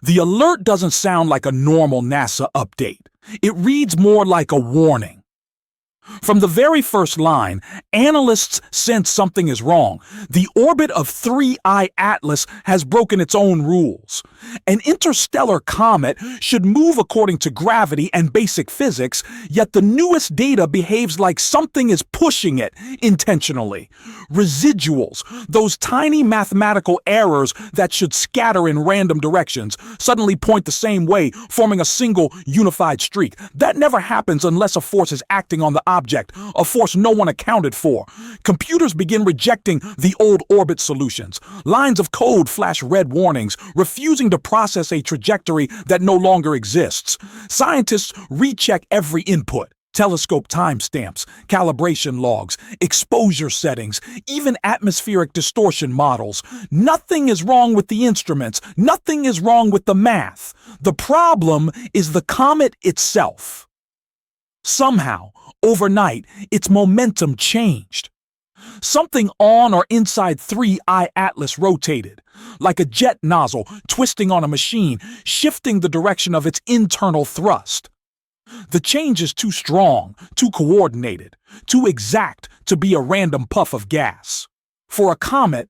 The alert doesn't sound like a normal NASA update. It reads more like a warning. From the very first line, analysts sense something is wrong. The orbit of 3I Atlas has broken its own rules. An interstellar comet should move according to gravity and basic physics, yet the newest data behaves like something is pushing it intentionally. Residuals, those tiny mathematical errors that should scatter in random directions, suddenly point the same way, forming a single unified streak. That never happens unless a force is acting on the object, a force no one accounted for. Computers begin rejecting the old orbit solutions. Lines of code flash red warnings, refusing to process a trajectory that no longer exists. Scientists recheck every input. Telescope timestamps, calibration logs, exposure settings, even atmospheric distortion models. Nothing is wrong with the instruments. Nothing is wrong with the math. The problem is the comet itself. Somehow, overnight, its momentum changed. Something on or inside 3I Atlas rotated, like a jet nozzle twisting on a machine, shifting the direction of its internal thrust. The change is too strong, too coordinated, too exact to be a random puff of gas. For a comet,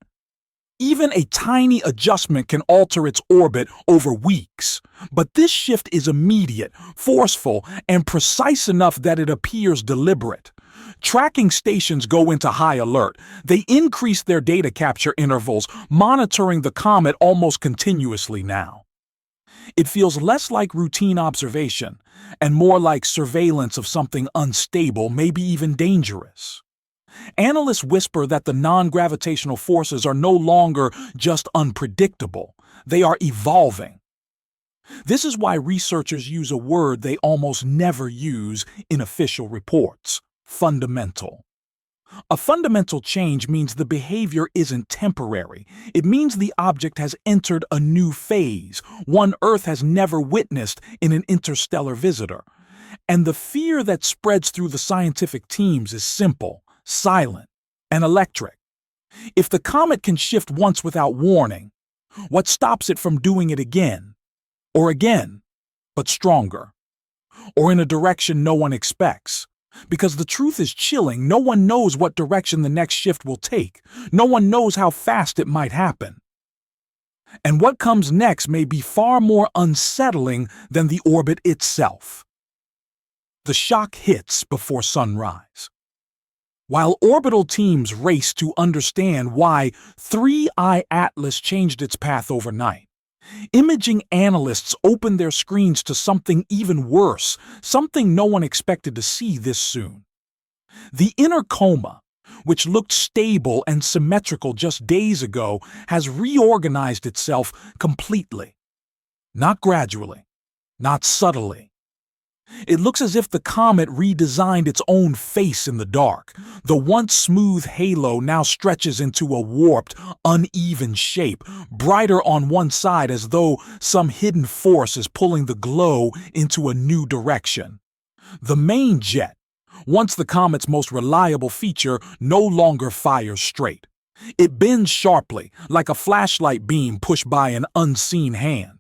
even a tiny adjustment can alter its orbit over weeks. But this shift is immediate, forceful, and precise enough that it appears deliberate. Tracking stations go into high alert. They increase their data capture intervals, monitoring the comet almost continuously now. It feels less like routine observation and more like surveillance of something unstable, maybe even dangerous. Analysts whisper that the non-gravitational forces are no longer just unpredictable, they are evolving. This is why researchers use a word they almost never use in official reports: fundamental. A fundamental change means the behavior isn't temporary. It means the object has entered a new phase, one Earth has never witnessed in an interstellar visitor. And the fear that spreads through the scientific teams is simple, silent, and electric. If the comet can shift once without warning, what stops it from doing it again? Or again, but stronger? Or in a direction no one expects? Because the truth is chilling, no one knows what direction the next shift will take. No one knows how fast it might happen. And what comes next may be far more unsettling than the orbit itself. The shock hits before sunrise. While orbital teams race to understand why 3I Atlas changed its path overnight, imaging analysts open their screens to something even worse, something no one expected to see this soon. The inner coma, which looked stable and symmetrical just days ago, has reorganized itself completely. Not gradually, not subtly. It looks as if the comet redesigned its own face in the dark. The once smooth halo now stretches into a warped, uneven shape, brighter on one side as though some hidden force is pulling the glow into a new direction. The main jet, once the comet's most reliable feature, no longer fires straight. It bends sharply, like a flashlight beam pushed by an unseen hand.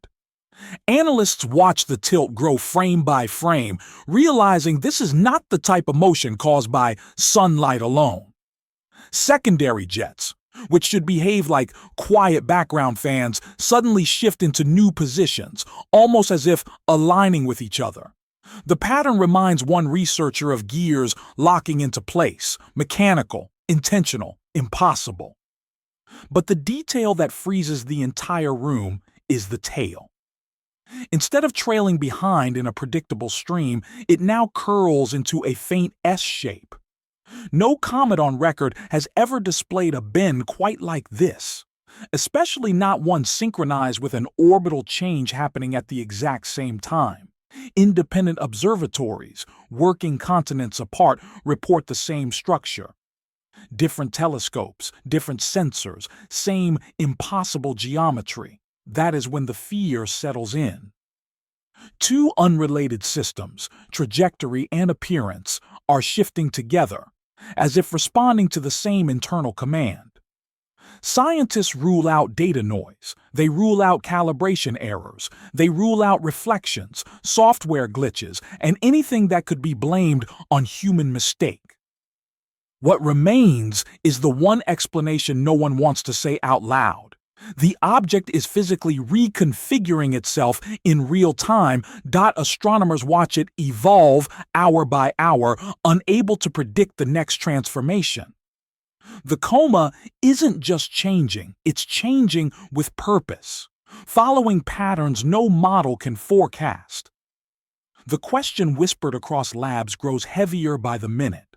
Analysts watch the tilt grow frame by frame, realizing this is not the type of motion caused by sunlight alone. Secondary jets, which should behave like quiet background fans, suddenly shift into new positions, almost as if aligning with each other. The pattern reminds one researcher of gears locking into place, mechanical, intentional, impossible. But the detail that freezes the entire room is the tail. Instead of trailing behind in a predictable stream, it now curls into a faint S shape. No comet on record has ever displayed a bend quite like this, especially not one synchronized with an orbital change happening at the exact same time. Independent observatories, working continents apart, report the same structure. Different telescopes, different sensors, same impossible geometry. That is when the fear settles in. Two unrelated systems, trajectory and appearance, are shifting together, as if responding to the same internal command. Scientists rule out data noise. They rule out calibration errors. They rule out reflections, software glitches, and anything that could be blamed on human mistake. What remains is the one explanation no one wants to say out loud. The object is physically reconfiguring itself in real time. Astronomers watch it evolve hour by hour, unable to predict the next transformation. The coma isn't just changing, it's changing with purpose, following patterns no model can forecast. The question whispered across labs grows heavier by the minute.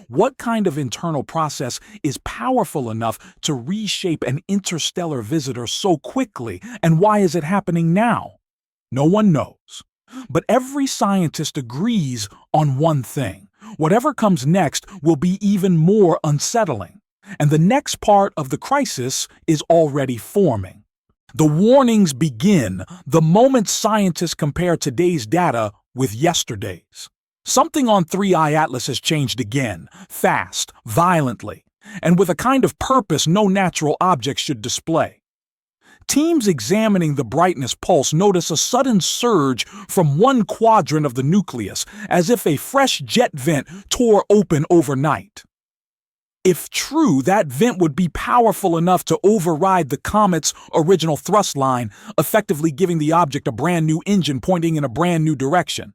What kind of internal process is powerful enough to reshape an interstellar visitor so quickly, and why is it happening now? No one knows. But every scientist agrees on one thing. Whatever comes next will be even more unsettling. And the next part of the crisis is already forming. The warnings begin the moment scientists compare today's data with yesterday's. Something on 3i Atlas has changed again, fast, violently, and with a kind of purpose no natural object should display. Teams examining the brightness pulse notice a sudden surge from one quadrant of the nucleus, as if a fresh jet vent tore open overnight. If true, that vent would be powerful enough to override the comet's original thrust line, effectively giving the object a brand new engine pointing in a brand new direction.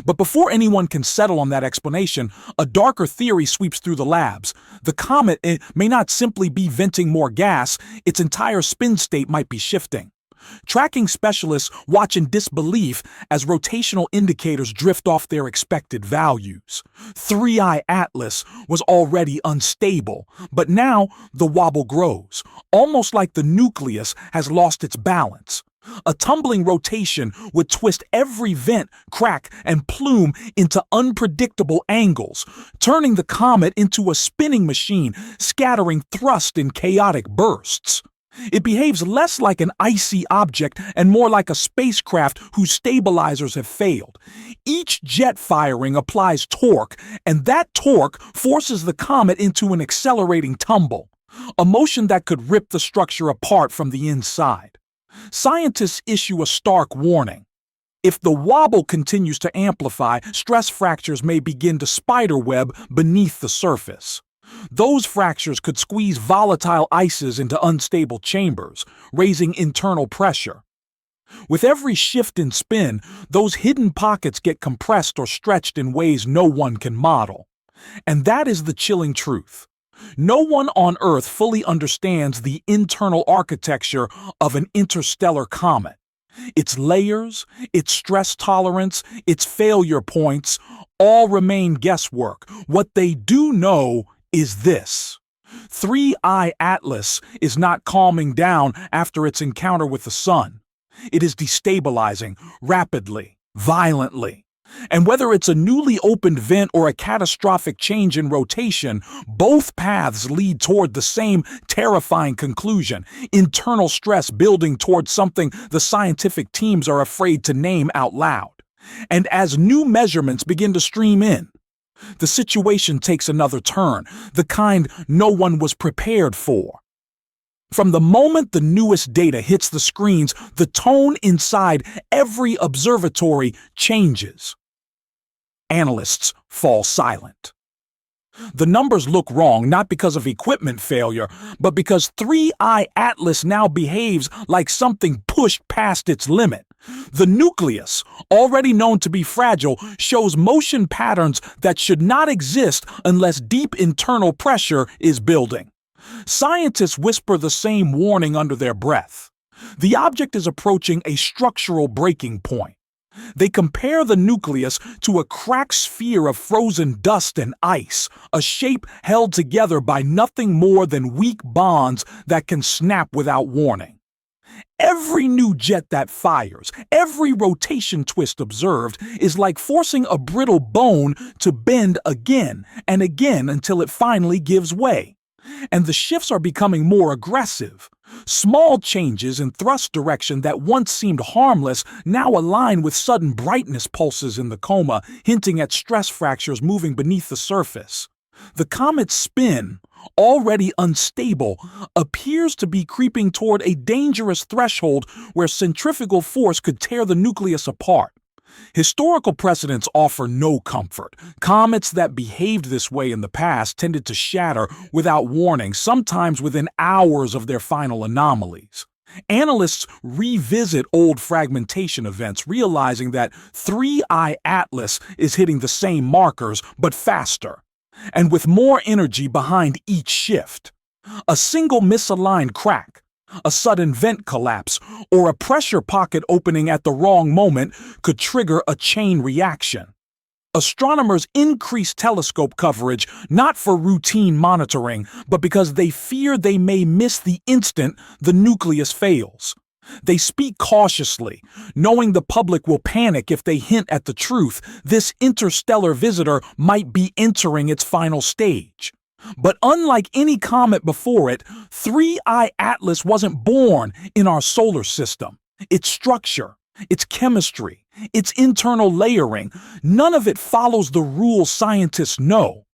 But before anyone can settle on that explanation, a darker theory sweeps through the labs. The comet may not simply be venting more gas, its entire spin state might be shifting. Tracking specialists watch in disbelief as rotational indicators drift off their expected values. 3i Atlas was already unstable, but now the wobble grows, almost like the nucleus has lost its balance. A tumbling rotation would twist every vent, crack, and plume into unpredictable angles, turning the comet into a spinning machine, scattering thrust in chaotic bursts. It behaves less like an icy object and more like a spacecraft whose stabilizers have failed. Each jet firing applies torque, and that torque forces the comet into an accelerating tumble, a motion that could rip the structure apart from the inside. Scientists issue a stark warning. If the wobble continues to amplify, stress fractures may begin to spiderweb beneath the surface. Those fractures could squeeze volatile ices into unstable chambers, raising internal pressure. With every shift in spin, those hidden pockets get compressed or stretched in ways no one can model. And that is the chilling truth. No one on Earth fully understands the internal architecture of an interstellar comet. Its layers, its stress tolerance, its failure points, all remain guesswork. What they do know is this. 3i Atlas is not calming down after its encounter with the sun. It is destabilizing rapidly, violently. And whether it's a newly opened vent or a catastrophic change in rotation, both paths lead toward the same terrifying conclusion: internal stress building toward something the scientific teams are afraid to name out loud. And as new measurements begin to stream in, the situation takes another turn, the kind no one was prepared for. From the moment the newest data hits the screens, the tone inside every observatory changes. Analysts fall silent. The numbers look wrong not because of equipment failure, but because 3i Atlas now behaves like something pushed past its limit. The nucleus, already known to be fragile, shows motion patterns that should not exist unless deep internal pressure is building. Scientists whisper the same warning under their breath. The object is approaching a structural breaking point. They compare the nucleus to a cracked sphere of frozen dust and ice, a shape held together by nothing more than weak bonds that can snap without warning. Every new jet that fires, every rotation twist observed, is like forcing a brittle bone to bend again and again until it finally gives way. And the shifts are becoming more aggressive. Small changes in thrust direction that once seemed harmless now align with sudden brightness pulses in the coma, hinting at stress fractures moving beneath the surface. The comet's spin, already unstable, appears to be creeping toward a dangerous threshold where centrifugal force could tear the nucleus apart. Historical precedents offer no comfort. Comets that behaved this way in the past tended to shatter without warning, sometimes within hours of their final anomalies. Analysts revisit old fragmentation events, realizing that 3I Atlas is hitting the same markers, but faster, and with more energy behind each shift. A single misaligned crack, a sudden vent collapse, or a pressure pocket opening at the wrong moment could trigger a chain reaction. Astronomers increase telescope coverage not for routine monitoring, but because they fear they may miss the instant the nucleus fails. They speak cautiously, knowing the public will panic if they hint at the truth. This interstellar visitor might be entering its final stage. But unlike any comet before it, 3I Atlas wasn't born in our solar system. Its structure, its chemistry, its internal layering, none of it follows the rules scientists know.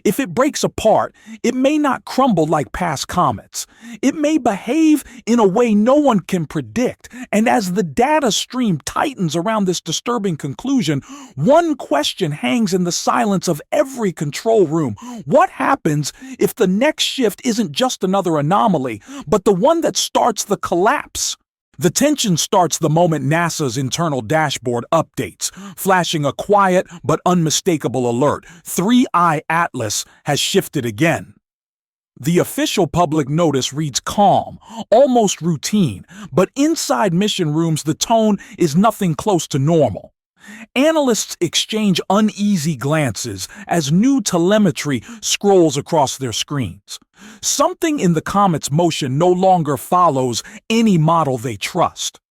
If it breaks apart, it may not crumble like past comets. It may behave in a way no one can predict. And as the data stream tightens around this disturbing conclusion, one question hangs in the silence of every control room. What happens if the next shift isn't just another anomaly, but the one that starts the collapse? The tension starts the moment NASA's internal dashboard updates, flashing a quiet but unmistakable alert. 3I Atlas has shifted again. The official public notice reads calm, almost routine, but inside mission rooms the tone is nothing close to normal. Analysts exchange uneasy glances as new telemetry scrolls across their screens. Something in the comet's motion no longer follows any model they trust.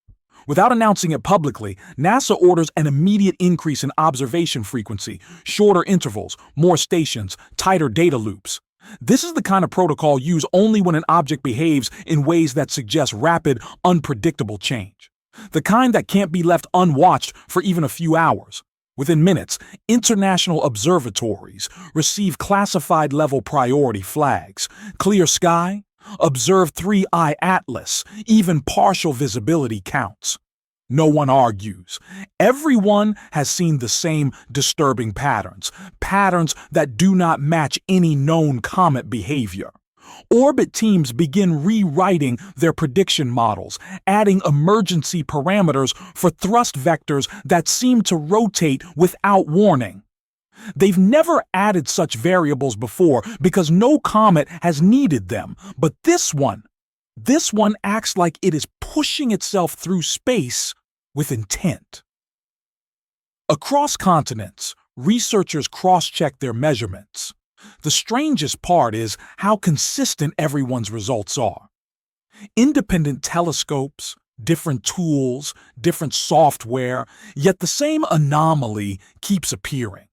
Without announcing it publicly, NASA orders an immediate increase in observation frequency, shorter intervals, more stations, tighter data loops. This is the kind of protocol used only when an object behaves in ways that suggest rapid, unpredictable change. The kind that can't be left unwatched for even a few hours. Within minutes, international observatories receive classified level priority flags. Clear sky, observe 3I Atlas, even partial visibility counts. No one argues. Everyone has seen the same disturbing patterns that do not match any known comet behavior. Orbit teams begin rewriting their prediction models, adding emergency parameters for thrust vectors that seem to rotate without warning. They've never added such variables before because no comet has needed them, but this one acts like it is pushing itself through space with intent. Across continents, researchers cross-check their measurements. The strangest part is how consistent everyone's results are. Independent telescopes, different tools, different software, yet the same anomaly keeps appearing.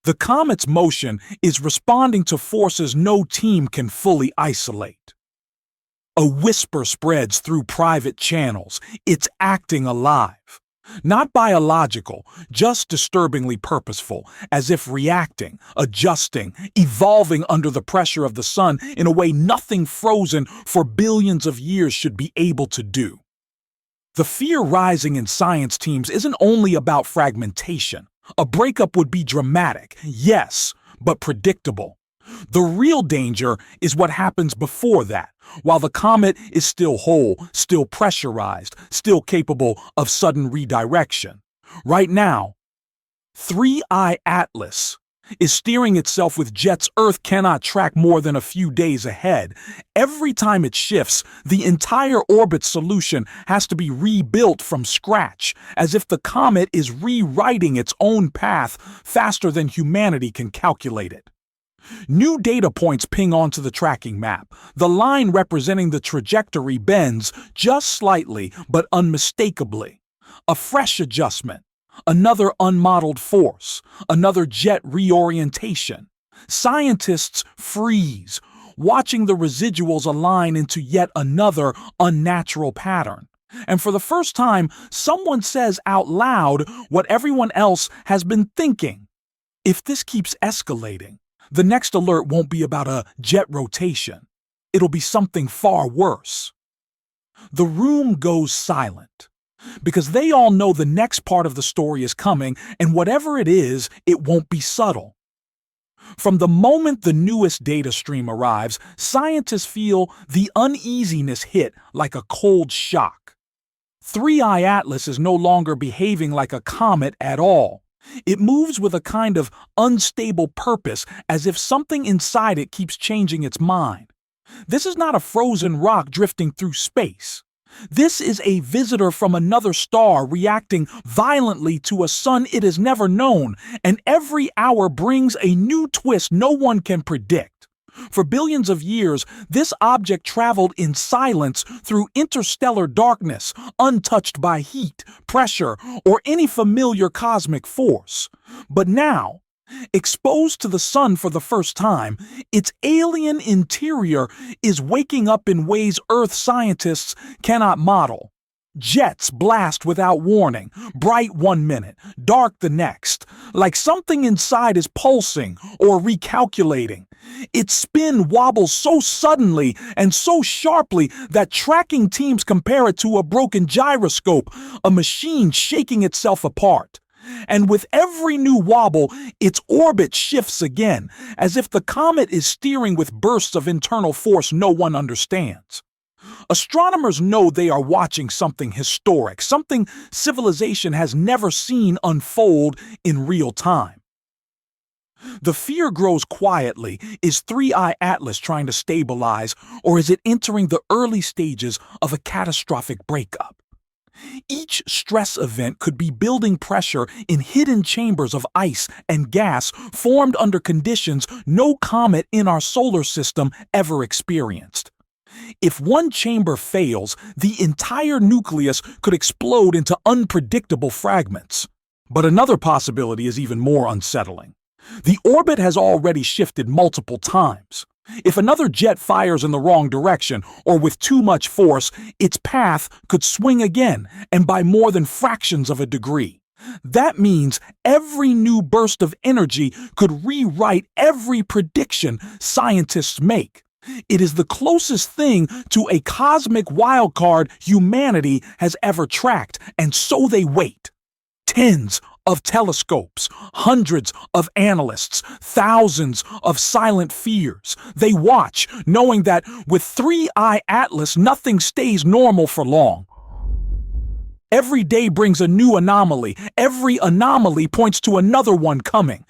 The comet's motion is responding to forces no team can fully isolate. A whisper spreads through private channels. It's acting alive. Not biological, just disturbingly purposeful, as if reacting, adjusting, evolving under the pressure of the sun in a way nothing frozen for billions of years should be able to do. The fear rising in science teams isn't only about fragmentation. A breakup would be dramatic, yes, but predictable. The real danger is what happens before that, while the comet is still whole, still pressurized, still capable of sudden redirection. Right now, 3I Atlas is steering itself with jets Earth cannot track more than a few days ahead. Every time it shifts, the entire orbit solution has to be rebuilt from scratch, as if the comet is rewriting its own path faster than humanity can calculate it. New data points ping onto the tracking map. The line representing the trajectory bends just slightly but unmistakably. A fresh adjustment. Another unmodeled force. Another jet reorientation. Scientists freeze, watching the residuals align into yet another unnatural pattern. And for the first time, someone says out loud what everyone else has been thinking. If this keeps escalating, The next alert won't be about a jet rotation. It'll be something far worse. The room goes silent, because they all know the next part of the story is coming, and whatever it is, it won't be subtle. From the moment the newest data stream arrives, scientists feel the uneasiness hit like a cold shock. 3i Atlas is no longer behaving like a comet at all. It moves with a kind of unstable purpose, as if something inside it keeps changing its mind. This is not a frozen rock drifting through space. This is a visitor from another star reacting violently to a sun it has never known, and every hour brings a new twist no one can predict. For billions of years, this object traveled in silence through interstellar darkness, untouched by heat, pressure, or any familiar cosmic force. But now, exposed to the sun for the first time, its alien interior is waking up in ways Earth scientists cannot model. Jets blast without warning, bright one minute, dark the next, like something inside is pulsing or recalculating. Its spin wobbles so suddenly and so sharply that tracking teams compare it to a broken gyroscope, a machine shaking itself apart. And with every new wobble, its orbit shifts again, as if the comet is steering with bursts of internal force no one understands. Astronomers know they are watching something historic, something civilization has never seen unfold in real time. The fear grows quietly. Is 3i Atlas trying to stabilize, or is it entering the early stages of a catastrophic breakup? Each stress event could be building pressure in hidden chambers of ice and gas formed under conditions no comet in our solar system ever experienced. If one chamber fails, the entire nucleus could explode into unpredictable fragments. But another possibility is even more unsettling. The orbit has already shifted multiple times. If another jet fires in the wrong direction or with too much force, its path could swing again, and by more than fractions of a degree. That means every new burst of energy could rewrite every prediction scientists make. It is the closest thing to a cosmic wildcard humanity has ever tracked, and so they wait. Tens of telescopes, hundreds of analysts, thousands of silent fears. They watch, knowing that with 3i Atlas, nothing stays normal for long. Every day brings a new anomaly. Every anomaly points to another one coming.